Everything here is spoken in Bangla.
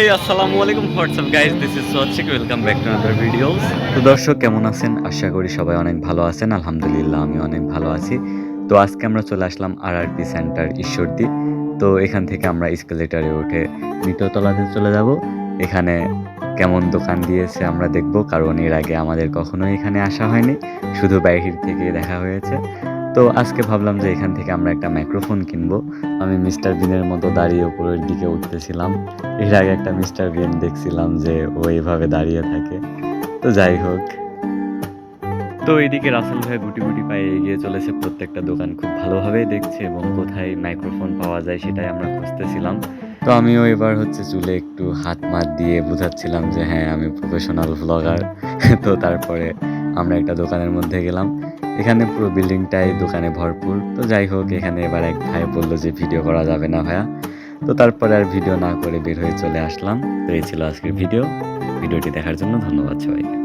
আসসালামু আলাইকুম WhatsApp guys, this is Swachik, welcome back to another videos. তো দর্শক কেমন আছেন? আশা করি সবাই অনেক ভালো আছেন। আলহামদুলিল্লাহ আমি অনেক ভালো আছি। তো আজকে আমরা চলে আসলাম আরআরপি সেন্টার ঈশ্বরদী। তো এখান থেকে আমরা এসকেলেটরে উঠে নিচতলাতে চলে যাব। এখানে কেমন দোকান দিয়েছে আমরা দেখব, কারণ এর আগে আমাদের কখনোই এখানে আসা হয়নি, শুধু বাহির থেকে দেখা হয়েছে। তো আজকে ভাবলাম যে এখান থেকে আমরা একটা মাইক্রোফোন কিনবো। আমি মিস্টার বিনের মতো দাঁড়িয়ে উপরের দিকে উঠতেছিলাম। এর আগে একটা মিস্টার বিন দেখছিলাম যে ও এইভাবে দাঁড়িয়ে থাকে। তো যাই হোক, তো এইদিকে রাসেল ভাই গুটি গুটি পায়ে এগিয়ে চলেছে, প্রত্যেকটা দোকান খুব ভালোভাবেই দেখছে এবং কোথায় মাইক্রোফোন পাওয়া যায় সেটাই আমরা খুঁজতেছিলাম। তো আমিও এবার চুলে একটু হাত মাত দিয়ে বুঝাচ্ছিলাম যে হ্যাঁ আমি প্রফেশনাল ভ্লগার। তো তারপরে আমরা একটা দোকানের মধ্যে গেলাম। এখানে পুরো বিল্ডিংটাই দোকানে ভরপুর। তো যাই হোক, এখানে এবার এক ভাই বললো যে ভিডিও করা যাবে না ভাইয়া। তো তারপরে আর ভিডিও না করে বের হয়ে চলে আসলাম। তো এই ছিল আজকের ভিডিওটি দেখার জন্য ধন্যবাদ সবাইকে।